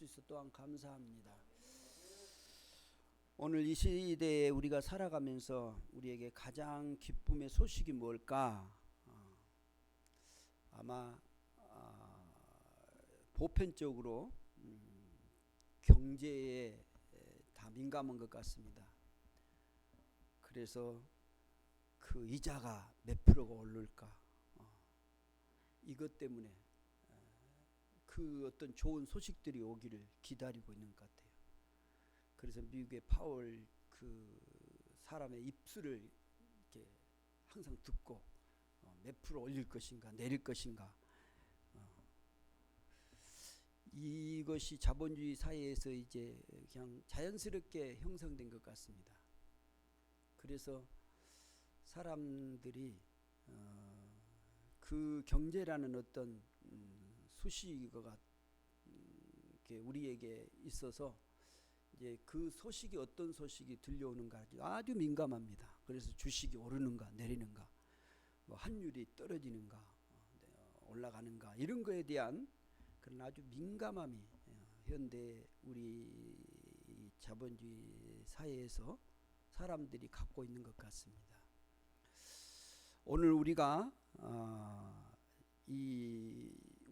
수 있어 또한 감사합니다. 오늘 이 시대에 우리가 살아가면서 우리에게 가장 기쁨의 소식이 뭘까? 아마 보편적으로 경제에 다 민감한 것 같습니다. 그래서 그 이자가 몇 프로가 오를까? 이것 때문에 그 어떤 좋은 소식들이 오기를 기다리고 있는 것 같아요. 그래서 미국의 파월 그 사람의 입술을 이렇게 항상 듣고 몇 프로 올릴 것인가 내릴 것인가, 이것이 자본주의 사회에서 이제 그냥 자연스럽게 형성된 것 같습니다. 그래서 사람들이 그 경제라는 어떤 소식가 우리에게 있어서 이제 그 소식이 어떤 소식이 들려오는가 아주 민감합니다. 그래서 주식이 오르는가 내리는가, 뭐 환율이 떨어지는가 올라가는가 이런 거에 대한 그런 아주 민감함이 현대 우리 자본주의 사회에서 사람들이 갖고 있는 것 같습니다. 오늘 우리가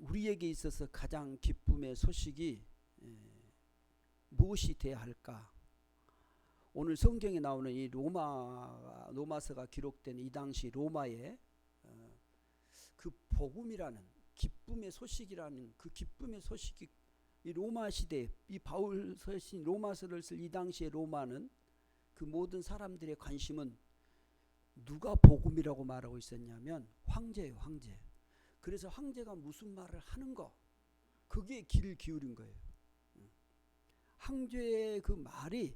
우리에게 있어서 가장 기쁨의 소식이 무엇이 돼야 할까? 오늘 성경에 나오는 이 로마서가 기록된 이 당시 로마의 그 복음이라는 기쁨의 소식이라는 그 기쁨의 소식이 이 로마 시대 이 바울 서신 로마서를 쓸 이 당시의 로마는 그 모든 사람들의 관심은 누가 복음이라고 말하고 있었냐면 황제예요, 황제. 그래서 황제가 무슨 말을 하는 거 그게 귀를 기울인 거예요. 황제의 그 말이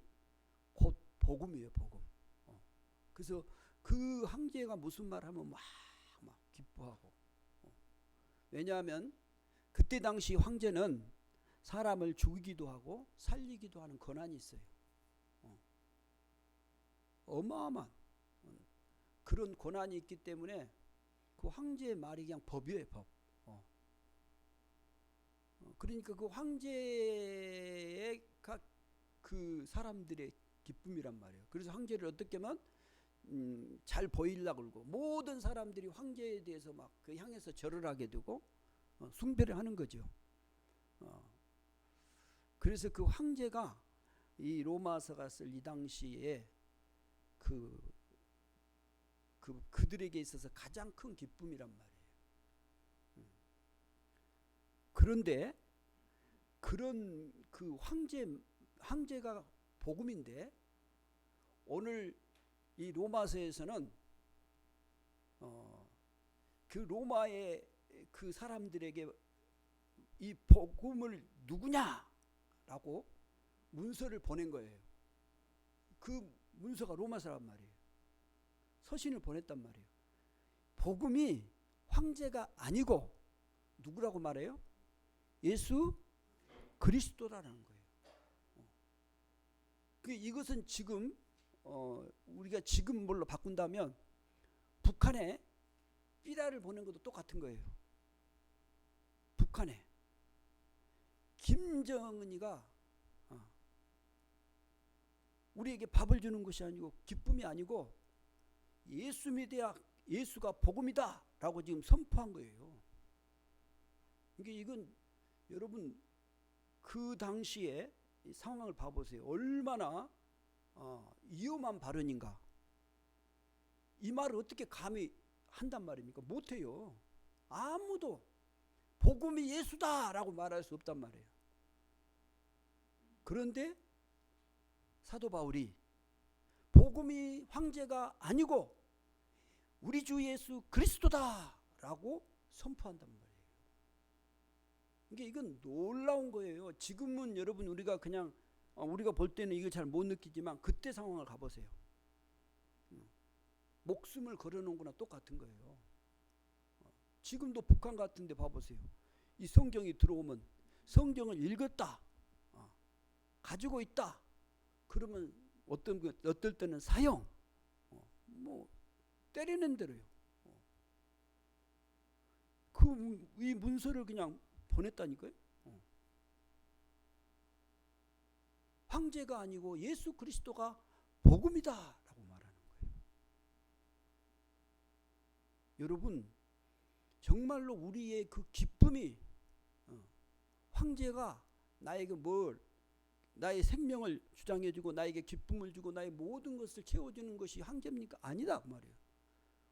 곧 복음이에요, 복음. 그래서 그 황제가 무슨 말 하면 막 기뻐하고. 왜냐하면 그때 당시 황제는 사람을 죽이기도 하고 살리기도 하는 권한이 있어요. 어마어마한 그런 권한이 있기 때문에 그 황제의 말이 그냥 법이에요, 법. 그러니까 그 황제의 그 사람들의 기쁨이란 말이에요. 그래서 황제를 어떻게 하면 잘 보이려고 그러고 모든 사람들이 황제에 대해서 막 그 향해서 절을 하게 되고 숭배를 하는 거죠. 그래서 그 황제가 이 로마서가 쓸 이 당시에 그들에게 있어서 가장 큰 기쁨이란 말이에요. 그런데 그런 그 황제가 복음인데 오늘 이 로마서에서는 그 로마의 그 사람들에게 이 복음을 누구냐라고 문서를 보낸 거예요. 그 문서가 로마서란 말이에요. 서신을 보냈단 말이에요. 복음이 황제가 아니고 누구라고 말해요? 예수 그리스도라는 거예요. 이것은 지금 우리가 지금 뭘로 바꾼다면 북한에 삐라를 보낸 것도 똑같은 거예요. 북한에 김정은이가 우리에게 밥을 주는 것이 아니고 기쁨이 아니고 예수 믿어야 예수가 복음이다 라고 지금 선포한 거예요. 그러니까 이건 여러분 그 당시에 상황을 봐보세요. 얼마나 위험한 발언인가. 이 말을 어떻게 감히 한단 말입니까? 못해요. 아무도 복음이 예수다 라고 말할 수 없단 말이에요. 그런데 사도 바울이 복음이 황제가 아니고 우리 주 예수 그리스도다 라고 선포한단 말이에요. 이건 놀라운 거예요. 지금은 여러분 우리가 그냥 우리가 볼 때는 이걸 잘 못 느끼지만 그때 상황을 가보세요. 목숨을 걸어놓은 거나 똑같은 거예요. 지금도 북한 같은 데 봐보세요. 이 성경이 들어오면 성경을 읽었다, 가지고 있다 그러면 어떨 때는 사형, 뭐 때리는 대로요. 이 문서를 그냥 보냈다니까요. 황제가 아니고 예수 그리스도가 복음이다라고 말하는 거예요. 여러분, 정말로 우리의 그 기쁨이 황제가 나에게 나의 생명을 주장해주고 나에게 기쁨을 주고 나의 모든 것을 채워주는 것이 황제입니까? 아니다 그 말이에요.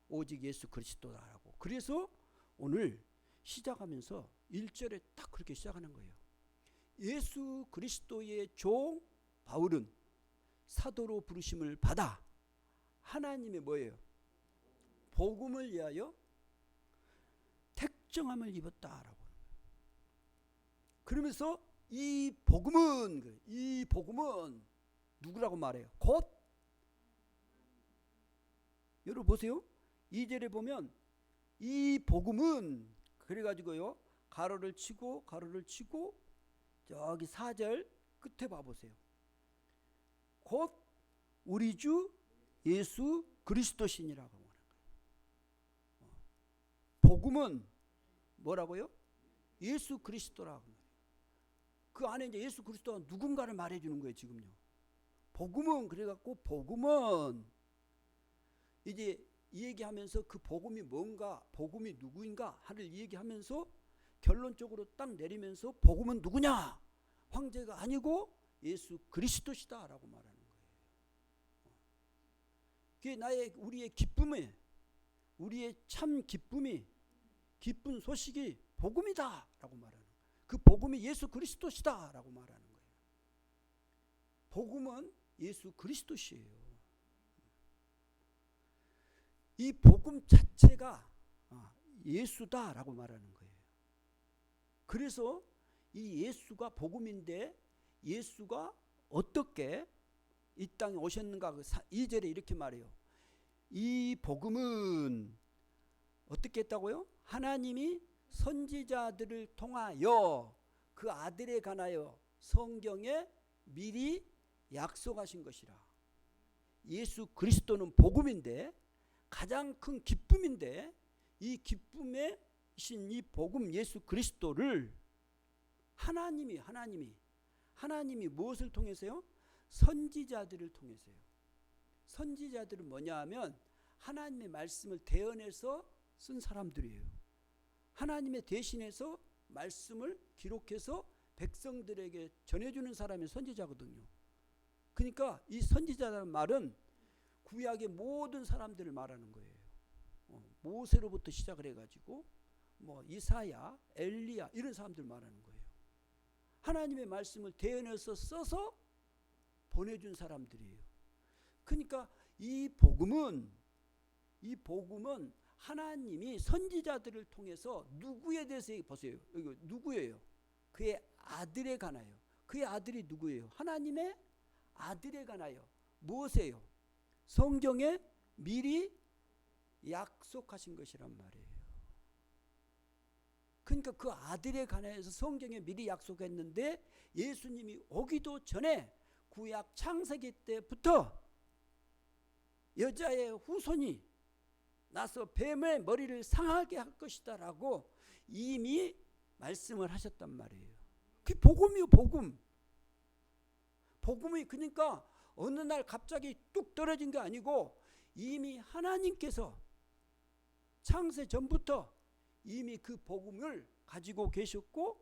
오직 예수 그리스도라고. 그래서 오늘 시작하면서 1절에 딱 그렇게 시작하는 거예요. 예수 그리스도의 종 바울은 사도로 부르심을 받아 하나님의 뭐예요? 복음을 위하여 택정함을 입었다라고. 그러면서 이 복음은 누구라고 말해요? 곧 여러분 보세요. 2절에 보면 이 복음은 그래가지고요 가로를 치고 저기 4절 끝에 봐보세요. 곧 우리 주 예수 그리스도시니라고 하는 거예요. 복음은 뭐라고요? 예수 그리스도라고. 그 안에 이제 예수 그리스도가 누군가를 말해주는 거예요 지금요. 복음은 그래갖고 복음은 이제 얘기하면서 그 복음이 뭔가, 복음이 누구인가 하를 얘기하면서 결론적으로 딱 내리면서 복음은 누구냐? 황제가 아니고 예수 그리스도시다라고 말하는 거예요. 그게 우리의 기쁨이, 우리의 참 기쁨이, 기쁜 소식이 복음이다라고 말하는 거예요. 그 복음이 예수 그리스도시다라고 말하는 거예요. 복음은 예수 그리스도시예요. 이 복음 자체가 예수다라고 말하는 거예요. 그래서 이 예수가 복음인데 예수가 어떻게 이 땅에 오셨는가? 2절에 이렇게 말해요. 이 복음은 어떻게 했다고요? 하나님이 선지자들을 통하여 그 아들에 관하여 성경에 미리 약속하신 것이라. 예수 그리스도는 복음인데 가장 큰 기쁨인데 이 기쁨의 신 이 복음 예수 그리스도를 하나님이 무엇을 통해서요? 선지자들을 통해서요. 선지자들은 뭐냐 하면 하나님의 말씀을 대언해서 쓴 사람들이에요. 하나님의 대신해서 말씀을 기록해서 백성들에게 전해주는 사람이 선지자거든요. 그러니까 이 선지자라는 말은 구약의 모든 사람들을 말하는 거예요. 모세로부터 시작을 해가지고 이사야, 엘리야 이런 사람들 말하는 거예요. 하나님의 말씀을 대언해서 써서 보내준 사람들이에요. 그러니까 이 복음은 하나님이 선지자들을 통해서 누구에 대해서 보세요. 이거 누구예요? 그의 아들에 관하여. 그의 아들이 누구예요? 하나님의 아들에 관하여. 무엇이에요? 성경에 미리 약속하신 것이란 말이에요. 그러니까 그 아들에 관해서 성경에 미리 약속했는데 예수님이 오기도 전에 구약 창세기 때부터 여자의 후손이 나서 뱀의 머리를 상하게 할 것이다 라고 이미 말씀을 하셨단 말이에요. 그게 복음이요, 복음. 복음이 그러니까 어느 날 갑자기 뚝 떨어진 게 아니고 이미 하나님께서 창세 전부터 이미 그 복음을 가지고 계셨고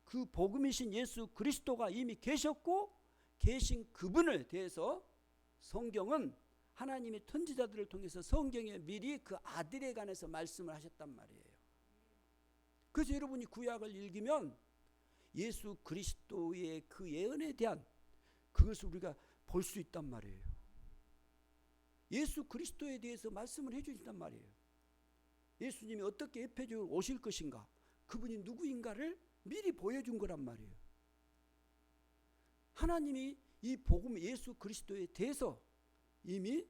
그 복음이신 예수 그리스도가 이미 계셨고 계신 그분을 대해서 성경은 하나님의 선지자들을 통해서 성경에 미리 그 아들에 관해서 말씀을 하셨단 말이에요. 그래서 여러분이 구약을 읽으면 예수 그리스도의 그 예언에 대한 그것을 우리가 볼 수 있단 말이에요. 예수 그리스도에 대해서 말씀을 해주신단 말이에요. 예수님이 어떻게 예표적으로 오실 것인가, 그분이 누구인가를 미리 보여준 거란 말이에요. 하나님이 이 복음 예수 그리스도에 대해서 이미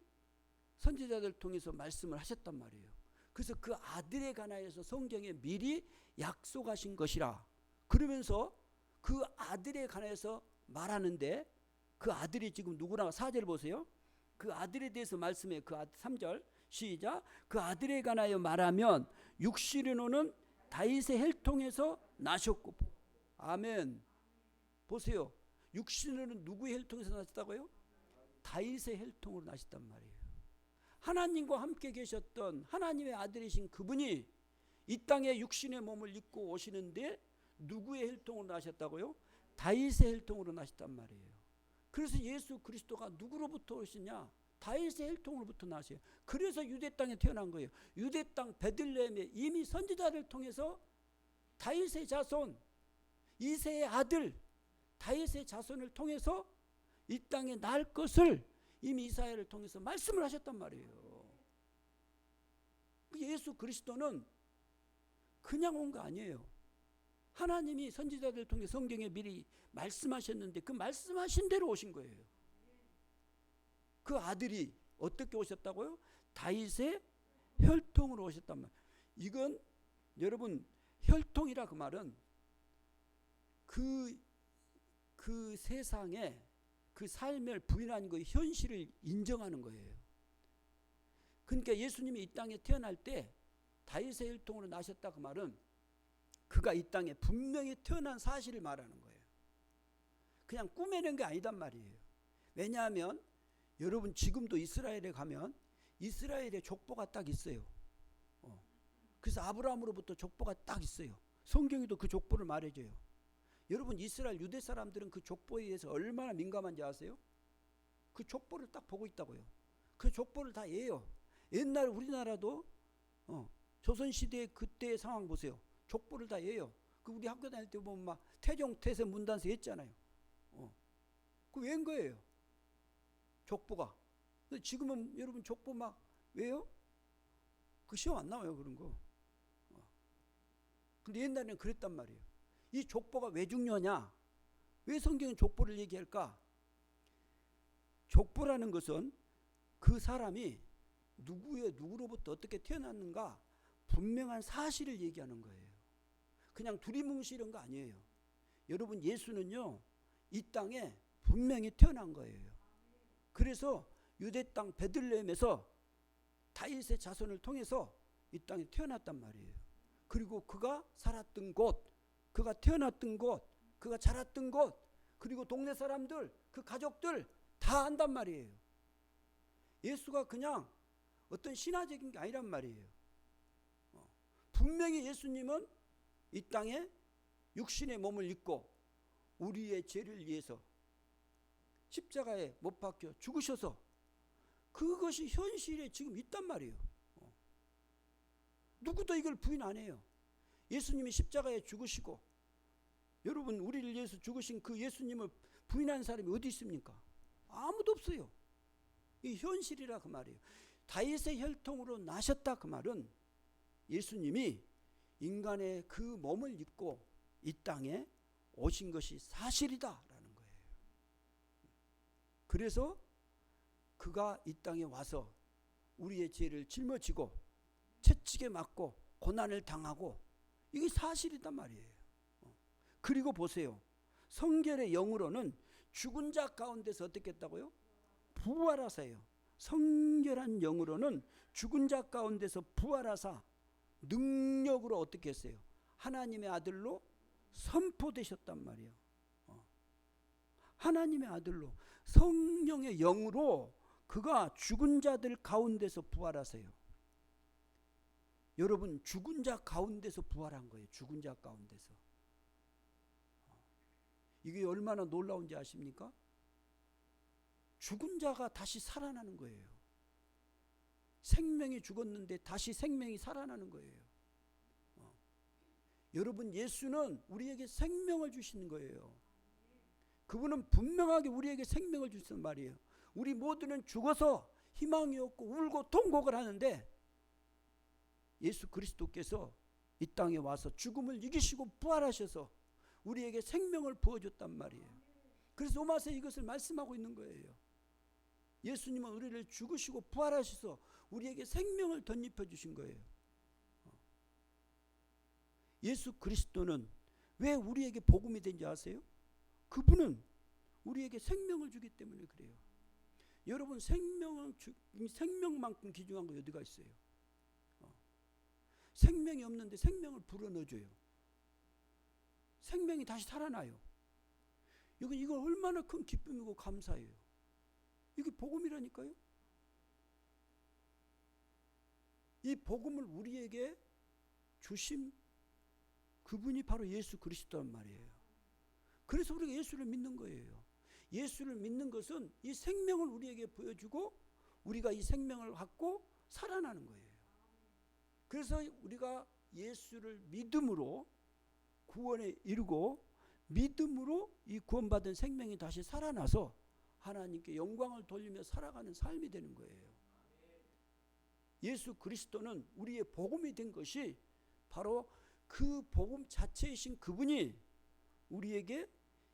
선지자들을 통해서 말씀을 하셨단 말이에요. 그래서 그 아들에 관하여서 성경에 미리 약속하신 것이라. 그러면서 그 아들에 관해서 말하는데 그 아들이 지금 누구나 4절 보세요. 그 아들에 대해서 말씀해. 그 3절 시작. 그 아들에 관하여 말하면 육신으로는 다윗의 혈통에서 나셨고. 아멘. 보세요. 육신으로는 누구의 혈통에서 나셨다고요? 다윗의 혈통으로 나셨단 말이에요. 하나님과 함께 계셨던 하나님의 아들이신 그분이 이 땅에 육신의 몸을 입고 오시는데 누구의 혈통으로 나셨다고요? 다윗의 혈통으로 나셨단 말이에요. 그래서 예수 그리스도가 누구로부터 오시냐? 다윗의 혈통으로부터 나셔요. 그래서 유대 땅에 태어난 거예요. 유대 땅 베들레헴에 이미 선지자를 통해서 다윗의 자손, 이새의 아들 다윗의 자손을 통해서 이 땅에 날 것을 이미 이사야를 통해서 말씀을 하셨단 말이에요. 예수 그리스도는 그냥 온 거 아니에요. 하나님이 선지자들 통해 성경에 미리 말씀하셨는데 그 말씀하신 대로 오신 거예요. 그 아들이 어떻게 오셨다고요? 다윗의 혈통으로 오셨단 말이에요. 이건 여러분 혈통이라 그 말은 그 세상에 그 삶을 부인하는 거예요. 현실을 인정하는 거예요. 그러니까 예수님이 이 땅에 태어날 때 다윗의 혈통으로 나셨다 그 말은 그가 이 땅에 분명히 태어난 사실을 말하는 거예요. 그냥 꾸며낸 게 아니단 말이에요. 왜냐하면 여러분 지금도 이스라엘에 가면 이스라엘에 족보가 딱 있어요. 그래서 아브라함으로부터 족보가 딱 있어요. 성경에도 그 족보를 말해줘요. 여러분 이스라엘 유대 사람들은 그 족보에 의해서 얼마나 민감한지 아세요? 그 족보를 딱 보고 있다고요. 그 족보를 다 예요. 옛날 우리나라도 조선시대 그때의 상황 보세요. 족보를 다 예요. 그 우리 학교 다닐 때 보면 막 태종 태세 문단세 했잖아요. 그 외운 거예요. 족보가. 지금은 여러분 족보 막 왜요? 그 시험 안 나와요 그런 거. 근데 옛날에는 그랬단 말이에요. 이 족보가 왜 중요하냐? 왜 성경은 족보를 얘기할까? 족보라는 것은 그 사람이 누구로부터 어떻게 태어났는가 분명한 사실을 얘기하는 거예요. 그냥 두리뭉실 이런 거 아니에요. 여러분 예수는요 이 땅에 분명히 태어난 거예요. 그래서 유대 땅 베들레헴에서 다윗의 자손을 통해서 이 땅에 태어났단 말이에요. 그리고 그가 살았던 곳, 그가 태어났던 곳, 그가 자랐던 곳, 그리고 동네 사람들, 그 가족들 다 안단 말이에요. 예수가 그냥 어떤 신화적인 게 아니란 말이에요. 분명히 예수님은 이 땅에 육신의 몸을 입고 우리의 죄를 위해서 십자가에 못 박혀 죽으셔서 그것이 현실에 지금 있단 말이에요. 누구도 이걸 부인 안 해요. 예수님이 십자가에 죽으시고 여러분 우리를 위해서 죽으신 그 예수님을 부인하는 사람이 어디 있습니까? 아무도 없어요. 이 현실이라 그 말이에요. 다윗의 혈통으로 나셨다 그 말은 예수님이 인간의 그 몸을 입고 이 땅에 오신 것이 사실이다라는 거예요. 그래서 그가 이 땅에 와서 우리의 죄를 짊어지고 채찍에 맞고 고난을 당하고 이게 사실이단 말이에요. 그리고 보세요. 성결의 영으로는 죽은 자 가운데서 어떻게 했다고요? 부활하사요. 성결한 영으로는 죽은 자 가운데서 부활하사 능력으로 어떻게 했어요? 하나님의 아들로 선포되셨단 말이에요. 하나님의 아들로 성령의 영으로 그가 죽은 자들 가운데서 부활하세요. 여러분 죽은 자 가운데서 부활한 거예요. 죽은 자 가운데서. 이게 얼마나 놀라운지 아십니까? 죽은 자가 다시 살아나는 거예요. 생명이 죽었는데 다시 생명이 살아나는 거예요. 여러분 예수는 우리에게 생명을 주시는 거예요. 그분은 분명하게 우리에게 생명을 주시는 말이에요. 우리 모두는 죽어서 희망이 없고 울고 통곡을 하는데 예수 그리스도께서 이 땅에 와서 죽음을 이기시고 부활하셔서 우리에게 생명을 부어줬단 말이에요. 그래서 로마서에 이것을 말씀하고 있는 거예요. 예수님은 우리를 죽으시고 부활하셔서 우리에게 생명을 덧입혀 주신 거예요. 예수 그리스도는 왜 우리에게 복음이 된지 아세요? 그분은 우리에게 생명을 주기 때문에 그래요. 여러분 생명만큼 귀중한 거 어디가 있어요? 생명이 없는데 생명을 불어넣어줘요. 생명이 다시 살아나요. 이거 얼마나 큰 기쁨이고 감사예요. 이게 복음이라니까요. 이 복음을 우리에게 주신 그분이 바로 예수 그리스도란 말이에요. 그래서 우리가 예수를 믿는 거예요. 예수를 믿는 것은 이 생명을 우리에게 보여주고 우리가 이 생명을 갖고 살아나는 거예요. 그래서 우리가 예수를 믿음으로 구원에 이르고 믿음으로 이 구원받은 생명이 다시 살아나서 하나님께 영광을 돌리며 살아가는 삶이 되는 거예요. 예수 그리스도는 우리의 복음이 된 것이 바로 그 복음 자체이신 그분이 우리에게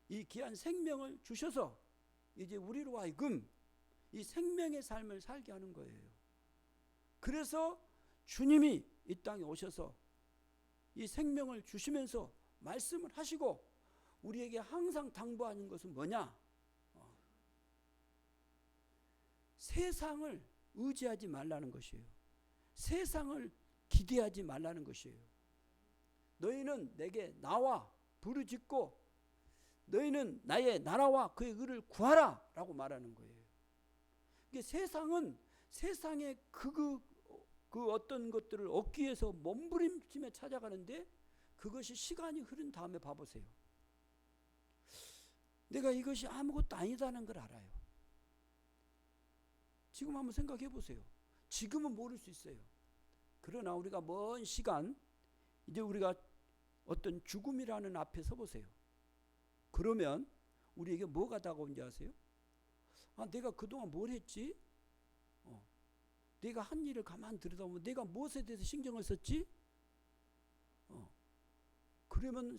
이 귀한 생명을 주셔서 이제 우리로 하여금 이 생명의 삶을 살게 하는 거예요. 그래서 주님이 이 땅에 오셔서 이 생명을 주시면서 말씀을 하시고 우리에게 항상 당부하는 것은 뭐냐? 세상을 의지하지 말라는 것이에요. 세상을 기대하지 말라는 것이에요. 너희는 내게 나와 부르짖고 너희는 나의 나라와 그의 의를 구하라 라고 말하는 거예요. 이게 세상은 세상의 그 어떤 것들을 얻기 위해서 몸부림치며 찾아가는데 그것이 시간이 흐른 다음에 봐보세요. 내가 이것이 아무것도 아니다는 걸 알아요. 지금 한번 생각해 보세요. 지금은 모를 수 있어요. 그러나 우리가 먼 시간 이제 우리가 어떤 죽음이라는 앞에 서 보세요. 그러면 우리에게 뭐가 다가온지 아세요? 내가 그동안 뭘 했지? 내가 한 일을 가만히 들여다보면 내가 무엇에 대해서 신경을 썼지? 그러면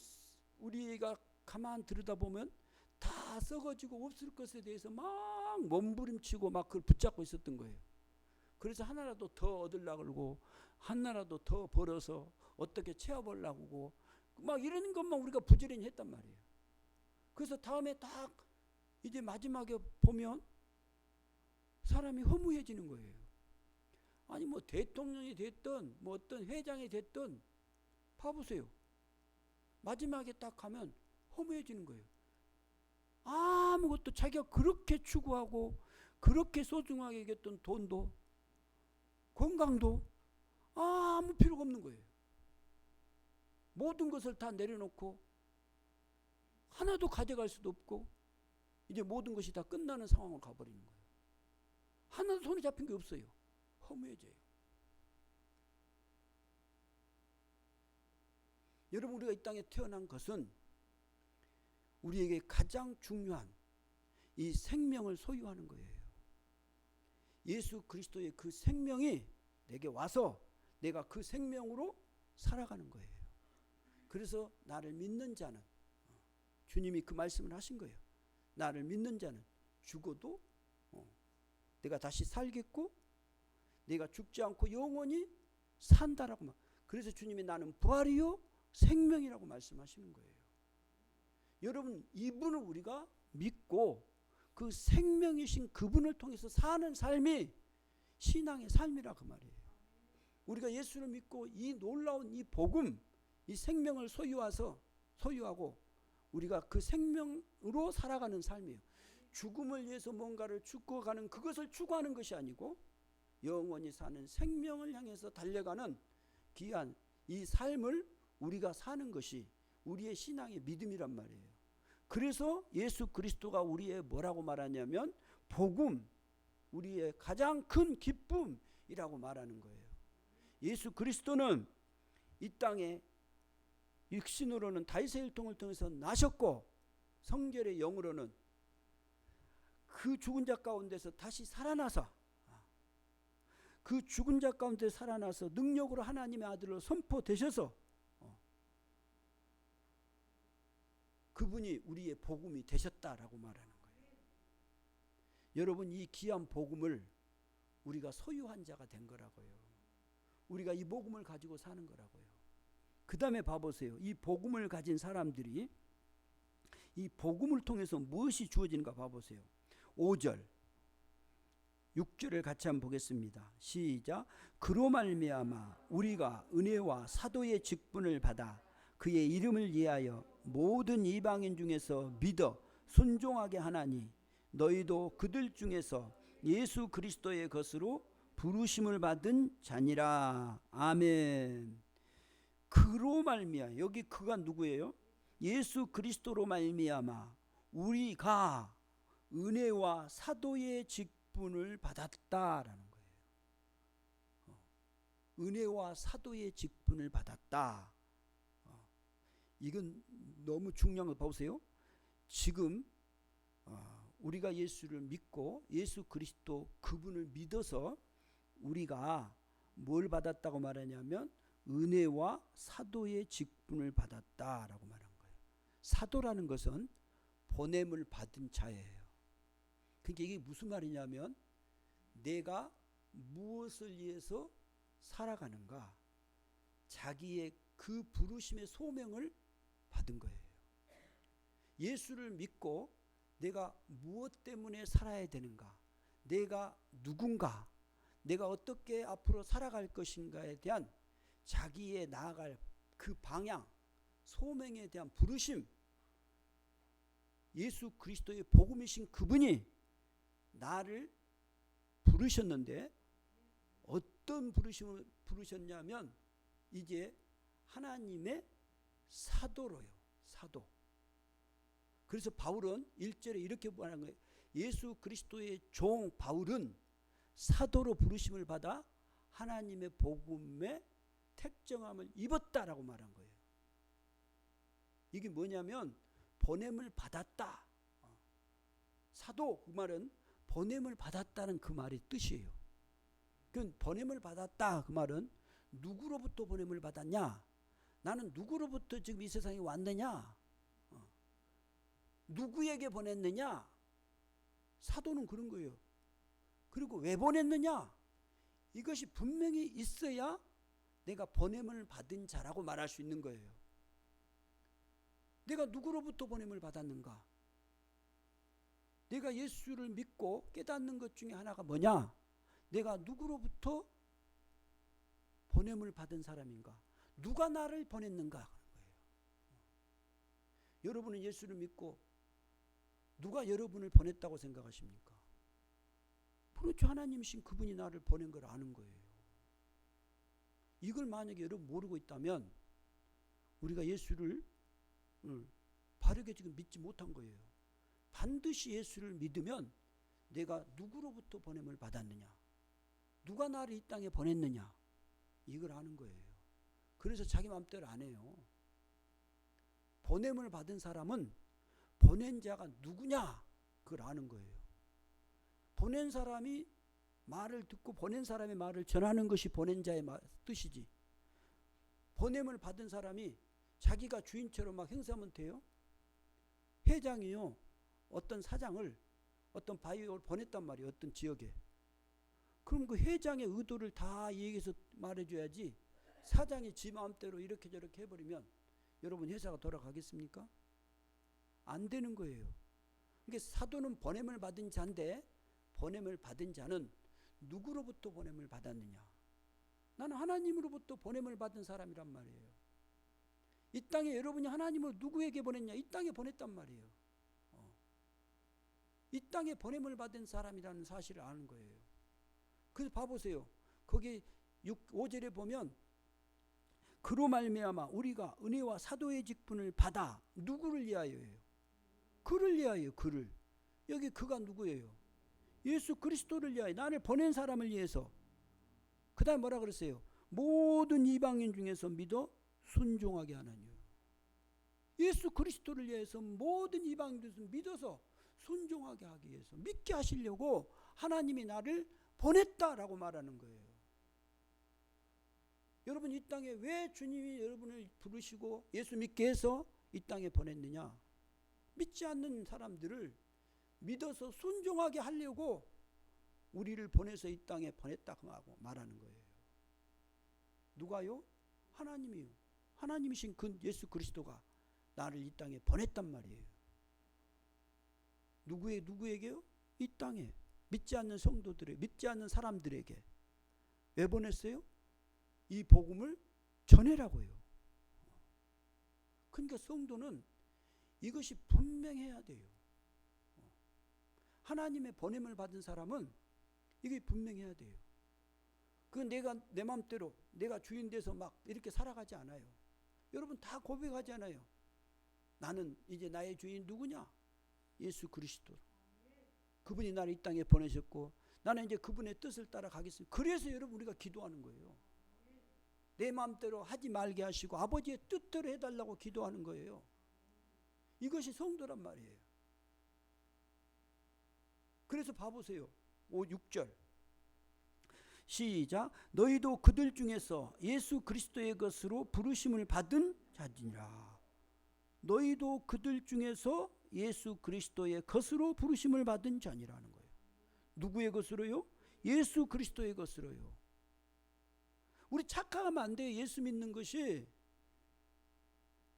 우리가 가만히 들여다보면 다 썩어지고 없을 것에 대해서 막 몸부림치고 막 그걸 붙잡고 있었던 거예요. 그래서 하나라도 더 얻으려고 그러고 하나라도 더 벌어서 어떻게 채워보려고 하고 막 이런 것만 우리가 부지런히 했단 말이에요. 그래서 다음에 딱 이제 마지막에 보면 사람이 허무해지는 거예요. 아니 뭐 대통령이 됐든 뭐 어떤 회장이 됐든 봐보세요. 마지막에 딱 가면 허무해지는 거예요. 아무것도 자기가 그렇게 추구하고 그렇게 소중하게 여겼던 돈도 건강도 아무 필요가 없는 거예요. 모든 것을 다 내려놓고 하나도 가져갈 수도 없고 이제 모든 것이 다 끝나는 상황으로 가버리는 거예요. 하나도 손에 잡힌 게 없어요. 허무해져요. 여러분 우리가 이 땅에 태어난 것은 우리에게 가장 중요한 이 생명을 소유하는 거예요. 예수 그리스도의 그 생명이 내게 와서 내가 그 생명으로 살아가는 거예요. 그래서 나를 믿는 자는 주님이 그 말씀을 하신 거예요. 나를 믿는 자는 죽어도 내가 다시 살겠고 내가 죽지 않고 영원히 산다라고 말. 그래서 주님이 나는 부활이요 생명이라고 말씀하시는 거예요. 여러분 이분을 우리가 믿고 그 생명이신 그분을 통해서 사는 삶이 신앙의 삶이라 그 말이에요. 우리가 예수를 믿고 이 놀라운 이 복음 이 생명을 소유하고 우리가 그 생명으로 살아가는 삶이에요. 죽음을 위해서 뭔가를 추구하는 그것을 추구하는 것이 아니고 영원히 사는 생명을 향해서 달려가는 귀한 이 삶을 우리가 사는 것이 우리의 신앙의 믿음이란 말이에요. 그래서 예수 그리스도가 우리의 뭐라고 말하냐면 복음, 우리의 가장 큰 기쁨이라고 말하는 거예요. 예수 그리스도는 이 땅에 육신으로는 다윗의 혈통을 통해서 나셨고 성결의 영으로는 그 죽은 자 가운데서 다시 살아나서 그 죽은 자 가운데 살아나서 능력으로 하나님의 아들로 선포되셔서 그분이 우리의 복음이 되셨다라고 말하는 거예요. 여러분 이 귀한 복음을 우리가 소유한 자가 된 거라고요. 우리가 이 복음을 가지고 사는 거라고요. 그 다음에 봐보세요. 이 복음을 가진 사람들이 이 복음을 통해서 무엇이 주어지는가 봐보세요. 5절 6절을 같이 한번 보겠습니다. 시작. 그로 말미암아 우리가 은혜와 사도의 직분을 받아 그의 이름을 위하여 모든 이방인 중에서 믿어 순종하게 하나니 너희도 그들 중에서 예수 그리스도의 것으로 부르심을 받은 자니라. 아멘. 그로 말미암아, 여기 그가 누구예요? 예수 그리스도로 말미암아 우리가 은혜와 사도의 직분을 받았다라는 거예요. 은혜와 사도의 직분을 받았다. 이건 너무 중요한 거 보세요. 지금 우리가 예수를 믿고 예수 그리스도 그분을 믿어서 우리가 뭘 받았다고 말하냐면 은혜와 사도의 직분을 받았다라고 말한 거예요. 사도라는 것은 보냄을 받은 자예요. 그러니까 이게 무슨 말이냐면 내가 무엇을 위해서 살아가는가, 자기의 그 부르심의 소명을 받은 거예요. 예수를 믿고 내가 무엇 때문에 살아야 되는가, 내가 누군가, 내가 어떻게 앞으로 살아갈 것인가에 대한 자기의 나아갈 그 방향, 소명에 대한 부르심, 예수 그리스도의 복음이신 그분이 나를 부르셨는데 어떤 부르심을 부르셨냐면 이제 하나님의 사도로요. 사도. 그래서 바울은 1절에 이렇게 말한 거예요. 예수 그리스도의 종 바울은 사도로 부르심을 받아 하나님의 복음의 택정함을 입었다라고 말한 거예요. 이게 뭐냐면 보냄을 받았다. 사도 그 말은 보냄을 받았다는 그 말의 뜻이에요. 그 보냄을 받았다 그 말은 누구로부터 보냄을 받았냐? 나는 누구로부터 지금 이 세상에 왔느냐? 누구에게 보냈느냐? 사도는 그런 거예요. 그리고 왜 보냈느냐? 이것이 분명히 있어야 내가 보냄을 받은 자라고 말할 수 있는 거예요. 내가 누구로부터 보냄을 받았는가? 내가 예수를 믿고 깨닫는 것 중에 하나가 뭐냐? 내가 누구로부터 보냄을 받은 사람인가? 누가 나를 보냈는가 하는 거예요. 여러분은 예수를 믿고 누가 여러분을 보냈다고 생각하십니까? 그렇죠. 하나님이신 그분이 나를 보낸 걸 아는 거예요. 이걸 만약에 여러분 모르고 있다면 우리가 예수를 바르게 지금 믿지 못한 거예요. 반드시 예수를 믿으면 내가 누구로부터 보냄을 받았느냐, 누가 나를 이 땅에 보냈느냐, 이걸 아는 거예요. 그래서 자기 마음대로 안 해요. 보냄을 받은 사람은 보낸 자가 누구냐, 그걸 아는 거예요. 보낸 사람이 말을 듣고 보낸 사람의 말을 전하는 것이 보낸 자의 뜻이지. 보냄을 받은 사람이 자기가 주인처럼 막 행사하면 돼요? 회장이요, 어떤 사장을 어떤 바이오를 보냈단 말이에요. 어떤 지역에. 그럼 그 회장의 의도를 다 얘기해서 말해줘야지. 사장이 지 마음대로 이렇게 저렇게 해버리면 여러분 회사가 돌아가겠습니까? 안 되는 거예요. 그러니까 사도는 보냄을 받은 자인데 보냄을 받은 자는 누구로부터 보냄을 받았느냐? 나는 하나님으로부터 보냄을 받은 사람이란 말이에요. 이 땅에 여러분이 하나님을 누구에게 보냈냐? 이 땅에 보냈단 말이에요. 이 땅에 보냄을 받은 사람이라는 사실을 아는 거예요. 그래서 봐보세요. 거기 5절에 보면 그로 말미암아 우리가 은혜와 사도의 직분을 받아 누구를 위하여예요? 그를 위하여. 그를. 여기 그가 누구예요? 예수 그리스도를 위하여, 나를 보낸 사람을 위해서. 그 다음에 뭐라 그랬어요? 모든 이방인 중에서 믿어 순종하게 하나니요. 예수 그리스도를 위해서 모든 이방인들에서 믿어서 순종하게 하기 위해서, 믿게 하시려고 하나님이 나를 보냈다라고 말하는 거예요. 여러분, 이 땅에 왜 주님이 여러분을 부르시고 예수 믿게 해서 이 땅에 보냈느냐? 믿지 않는 사람들을 믿어서 순종하게 하려고 우리를 보내서 이 땅에 보냈다고 하고 말하는 거예요. 누가요? 하나님이요. 하나님이신 그 예수 그리스도가 나를 이 땅에 보냈단 말이에요. 누구에게요? 이 땅에 믿지 않는 성도들에게, 믿지 않는 사람들에게. 왜 보냈어요? 이 복음을 전해라고요. 그러니까 성도는 이것이 분명해야 돼요. 하나님의 보냄을 받은 사람은 이게 분명해야 돼요. 그 내가 내 마음대로 내가 주인 돼서 막 이렇게 살아가지 않아요. 여러분 다 고백하잖아요. 나는 이제 나의 주인 누구냐? 예수 그리스도. 그분이 나를 이 땅에 보내셨고 나는 이제 그분의 뜻을 따라가겠습니다. 그래서 여러분 우리가 기도하는 거예요. 내 마음대로 하지 말게 하시고 아버지의 뜻대로 해달라고 기도하는 거예요. 이것이 성도란 말이에요. 그래서 봐보세요. 6절 시작. 너희도 그들 중에서 예수 그리스도의 것으로 부르심을 받은 자니라. 너희도 그들 중에서 예수 그리스도의 것으로 부르심을 받은 자니라는 거예요. 누구의 것으로요? 예수 그리스도의 것으로요. 우리 착각하면 안 돼요. 예수 믿는 것이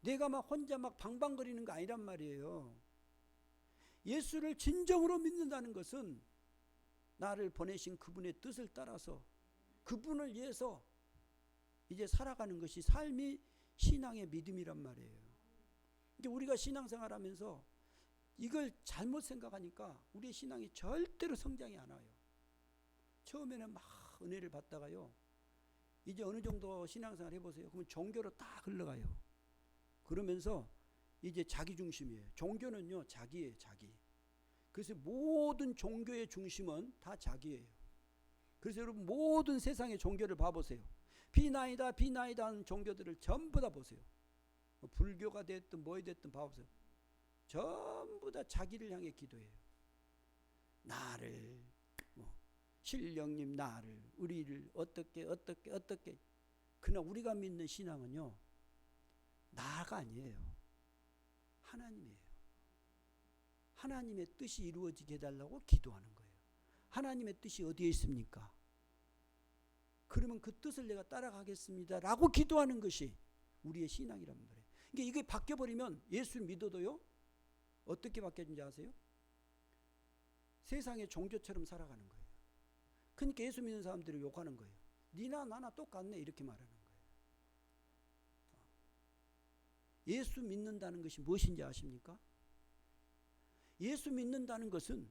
내가 막 혼자 막 방방거리는 거 아니란 말이에요. 예수를 진정으로 믿는다는 것은 나를 보내신 그분의 뜻을 따라서 그분을 위해서 이제 살아가는 것이 삶이 신앙의 믿음이란 말이에요. 이제 우리가 신앙생활하면서 이걸 잘못 생각하니까 우리의 신앙이 절대로 성장이 안 와요. 처음에는 막 은혜를 받다가요. 이제 어느 정도 신앙생활 해보세요. 그러면 종교로 딱 흘러가요. 그러면서 이제 자기 중심이에요. 종교는요 자기예요. 자기. 그래서 모든 종교의 중심은 다 자기예요. 그래서 여러분 모든 세상의 종교를 봐보세요. 비나이다 비나이다 하는 종교들을 전부 다 보세요. 불교가 됐든 뭐이 됐든 봐보세요. 전부 다 자기를 향해 기도해요. 나를 신령님 나를 우리를 어떻게 그러나 우리가 믿는 신앙은요 나가 아니에요. 하나님이에요. 하나님의 뜻이 이루어지게 해달라고 기도하는 거예요. 하나님의 뜻이 어디에 있습니까? 그러면 그 뜻을 내가 따라가겠습니다 라고 기도하는 것이 우리의 신앙이란 말이에요. 그러니까 이게 바뀌어버리면 예수를 믿어도요 어떻게 바뀌어진지 아세요? 세상의 종교처럼 살아가는 거예요. 그러니까 예수 믿는 사람들이 욕하는 거예요. 니나 나나 똑같네 이렇게 말하는 거예요. 예수 믿는다는 것이 무엇인지 아십니까? 예수 믿는다는 것은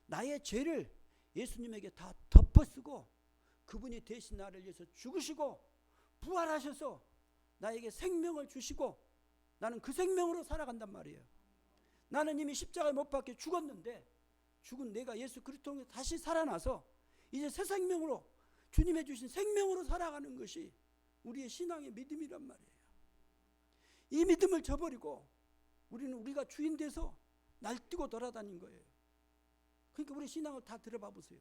나의 죄를 예수님에게 다 덮어쓰고 그분이 대신 나를 위해서 죽으시고 부활하셔서 나에게 생명을 주시고 나는 그 생명으로 살아간단 말이에요. 나는 이미 십자가에 못 박혀 죽었는데 죽은 내가 예수 그리스도로 다시 살아나서 이제 새 생명으로 주님의 주신 생명으로 살아가는 것이 우리의 신앙의 믿음이란 말이에요. 이 믿음을 저버리고 우리는 우리가 주인 돼서 날뛰고 돌아다닌 거예요. 그러니까 우리 신앙을 다 들어봐 보세요.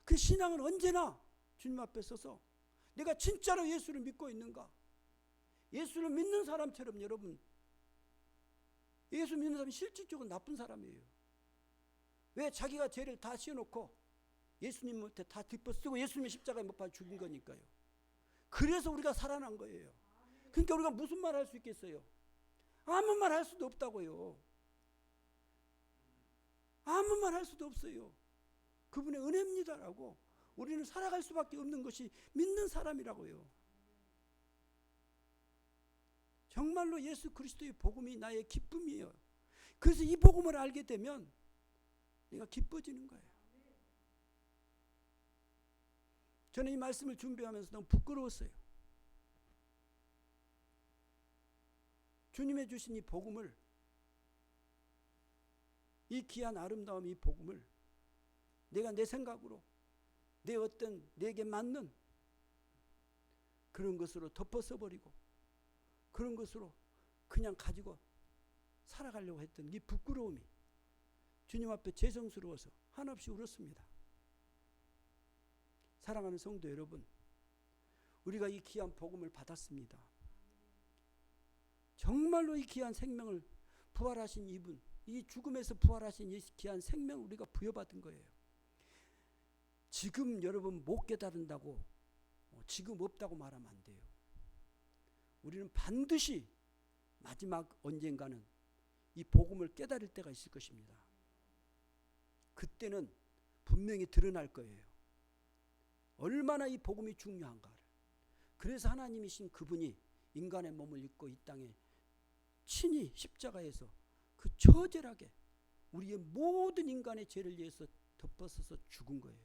그 신앙은 언제나 주님 앞에 서서 내가 진짜로 예수를 믿고 있는가? 예수를 믿는 사람처럼 여러분 예수 믿는 사람이 실질적으로 나쁜 사람이에요. 왜? 자기가 죄를 다 씌워놓고 예수님한테 다 뒷버쓰고 예수님의 십자가에 못 박혀 죽인 거니까요. 그래서 우리가 살아난 거예요. 그러니까 우리가 무슨 말 할 수 있겠어요? 아무 말 할 수도 없다고요. 아무 말 할 수도 없어요. 그분의 은혜입니다라고 우리는 살아갈 수밖에 없는 것이 믿는 사람이라고요. 정말로 예수 그리스도의 복음이 나의 기쁨이에요. 그래서 이 복음을 알게 되면 내가 기뻐지는 거예요. 저는 이 말씀을 준비하면서 너무 부끄러웠어요. 주님의 주신 이 복음을, 이 귀한 아름다움 이 복음을 내가 내 생각으로 내 어떤 내게 맞는 그런 것으로 덮어 써버리고 그런 것으로 그냥 가지고 살아가려고 했던 이 부끄러움이 주님 앞에 죄송스러워서 한없이 울었습니다. 사랑하는 성도 여러분, 우리가 이 귀한 복음을 받았습니다. 정말로 이 귀한 생명을 부활하신 이분, 이 죽음에서 부활하신 이 귀한 생명을 우리가 부여받은 거예요. 지금 여러분 못 깨달은다고 지금 없다고 말하면 안 돼요. 우리는 반드시 마지막 언젠가는 이 복음을 깨달을 때가 있을 것입니다. 그때는 분명히 드러날 거예요. 얼마나 이 복음이 중요한가를. 그래서 하나님이신 그분이 인간의 몸을 입고 이 땅에 친히 십자가에서 그 처절하게 우리의 모든 인간의 죄를 위해서 덮어서서 죽은 거예요.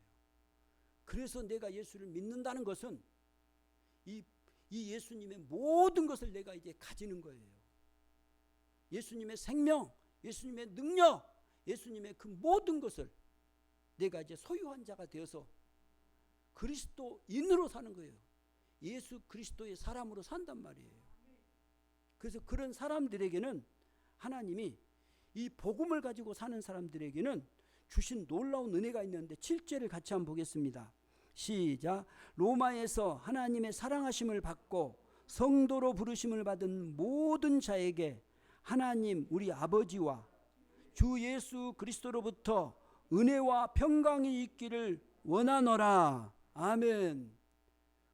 그래서 내가 예수를 믿는다는 것은 이 예수님의 모든 것을 내가 이제 가지는 거예요. 예수님의 생명, 예수님의 능력, 예수님의 그 모든 것을 내가 이제 소유한 자가 되어서 그리스도인으로 사는 거예요. 예수 그리스도의 사람으로 산단 말이에요. 그래서 그런 사람들에게는 하나님이 이 복음을 가지고 사는 사람들에게는 주신 놀라운 은혜가 있는데 7절을 같이 한번 보겠습니다. 시작. 로마에서 하나님의 사랑하심을 받고 성도로 부르심을 받은 모든 자에게 하나님 우리 아버지와 주 예수 그리스도로부터 은혜와 평강이 있기를 원하노라. 아멘.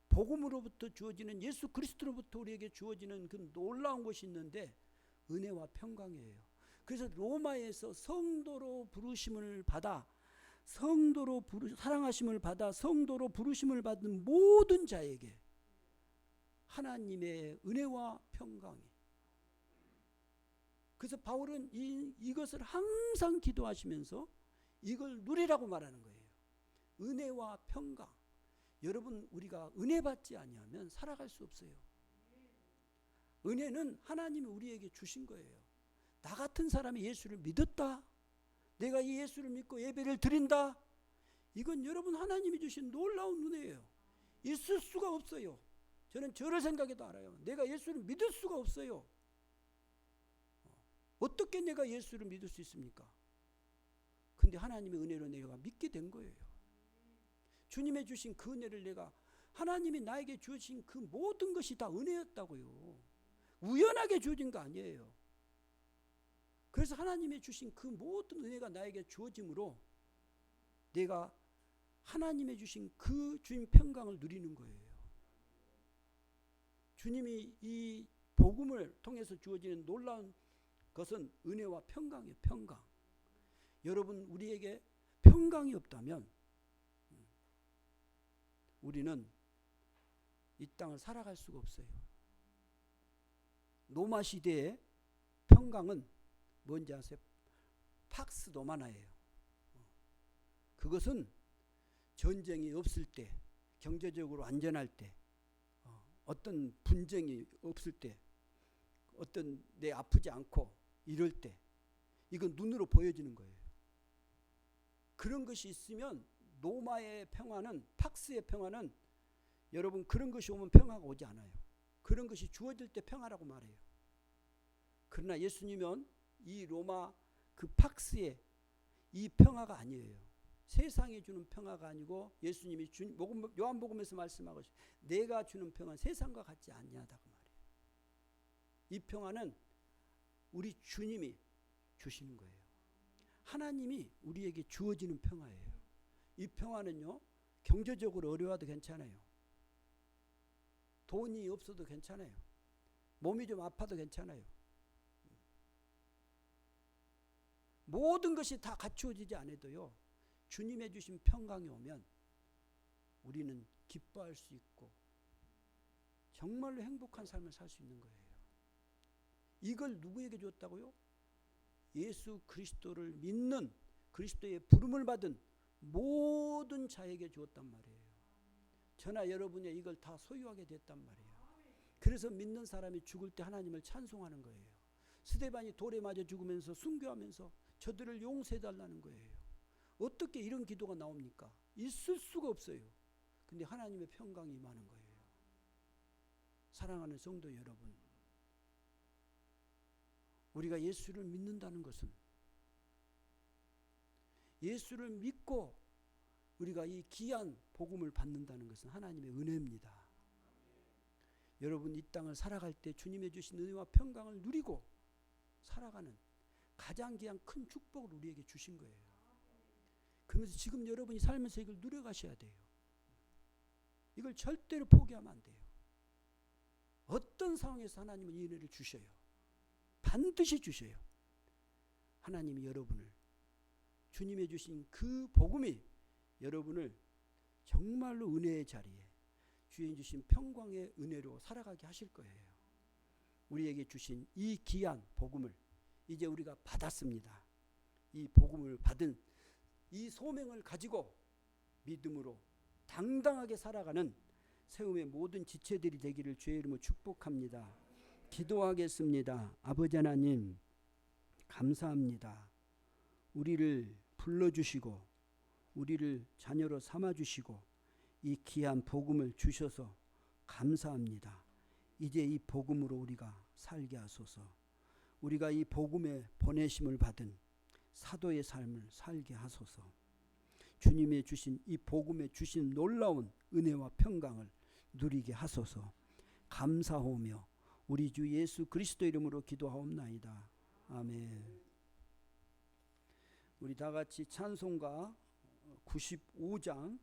복음으로부터 주어지는, 예수 그리스도로부터 우리에게 주어지는 그 놀라운 것이 있는데 은혜와 평강이에요. 그래서 로마에서 성도로 부르심을 받아 사랑하심을 받아 성도로 부르심을 받은 모든 자에게 하나님의 은혜와 평강이. 그래서 바울은 이것을 항상 기도하시면서 이걸 누리라고 말하는 거예요. 은혜와 평강. 여러분, 우리가 은혜 받지 아니하면 살아갈 수 없어요. 은혜는 하나님이 우리에게 주신 거예요. 나 같은 사람이 예수를 믿었다, 내가 이 예수를 믿고 예배를 드린다, 이건 여러분 하나님이 주신 놀라운 은혜예요. 있을 수가 없어요. 저는 저를 생각해도 알아요. 내가 예수를 믿을 수가 없어요. 어떻게 내가 예수를 믿을 수 있습니까? 근데 하나님의 은혜로 내가 믿게 된 거예요. 주님의 주신 그 은혜를 내가, 하나님이 나에게 주신 그 모든 것이 다 은혜였다고요. 우연하게 주어진 거 아니에요. 그래서 하나님이 주신 그 모든 은혜가 나에게 주어짐으로 내가 하나님의 주신 그 주님 평강을 누리는 거예요. 주님이 이 복음을 통해서 주어지는 놀라운 것은 은혜와 평강이에요. 평강. 여러분, 우리에게 평강이 없다면 우리는 이 땅을 살아갈 수가 없어요. 로마 시대의 평강은 뭔지 아세요? 팍스 로마나예요. 그것은 전쟁이 없을 때, 경제적으로 안전할 때, 어떤 분쟁이 없을 때, 어떤 내 아프지 않고 이럴 때, 이건 눈으로 보여지는 거예요. 그런 것이 있으면 로마의 평화는, 팍스의 평화는, 여러분 그런 것이 오면 평화가 오지 않아요. 그런 것이 주어질 때 평화라고 말해요. 그러나 예수님은 이 로마 그 팍스의 이 평화가 아니에요. 세상이 주는 평화가 아니고 예수님이 요한복음에서 말씀하고 내가 주는 평화는 세상과 같지 않냐다고 말해요. 이 평화는 우리 주님이 주시는 거예요. 하나님이 우리에게 주어지는 평화예요. 이 평화는요, 경제적으로 어려워도 괜찮아요. 돈이 없어도 괜찮아요. 몸이 좀 아파도 괜찮아요. 모든 것이 다 갖추어지지 않아도요, 주님의 주신 평강이 오면 우리는 기뻐할 수 있고 정말로 행복한 삶을 살 수 있는 거예요. 이걸 누구에게 줬다고요? 예수 그리스도를 믿는, 그리스도의 부름을 받은 모든 자에게 주었단 말이에요. 저나 여러분이 이걸 다 소유하게 됐단 말이에요. 그래서 믿는 사람이 죽을 때 하나님을 찬송하는 거예요. 스데반이 돌에 맞아 죽으면서 순교하면서 저들을 용서해달라는 거예요. 어떻게 이런 기도가 나옵니까? 있을 수가 없어요. 근데 하나님의 평강이 임하는 거예요. 사랑하는 성도 여러분, 우리가 예수를 믿는다는 것은, 예수를 믿고 우리가 이 귀한 복음을 받는다는 것은 하나님의 은혜입니다. 여러분, 이 땅을 살아갈 때 주님의 주신 은혜와 평강을 누리고 살아가는 가장 귀한 큰 축복을 우리에게 주신 거예요. 그러면서 지금 여러분이 살면서 이걸 누려가셔야 돼요. 이걸 절대로 포기하면 안 돼요. 어떤 상황에서 하나님은 이 은혜를 주셔요. 반드시 주셔요. 하나님이 여러분을, 주님의 주신 그 복음이 여러분을 정말로 은혜의 자리에, 주님 주신 평강의 은혜로 살아가게 하실 거예요. 우리에게 주신 이 귀한 복음을 이제 우리가 받았습니다. 이 복음을 받은 이 소명을 가지고 믿음으로 당당하게 살아가는 세움의 모든 지체들이 되기를 주의 이름으로 축복합니다. 기도하겠습니다. 아버지 하나님, 감사합니다. 우리를 불러주시고 우리를 자녀로 삼아주시고 이 귀한 복음을 주셔서 감사합니다. 이제 이 복음으로 우리가 살게 하소서. 우리가 이 복음의 보내심을 받은 사도의 삶을 살게 하소서. 주님의 주신 이 복음에 주신 놀라운 은혜와 평강을 누리게 하소서. 감사하며 우리 주 예수 그리스도 이름으로 기도하옵나이다. 아멘. 우리 다 같이 찬송가 95장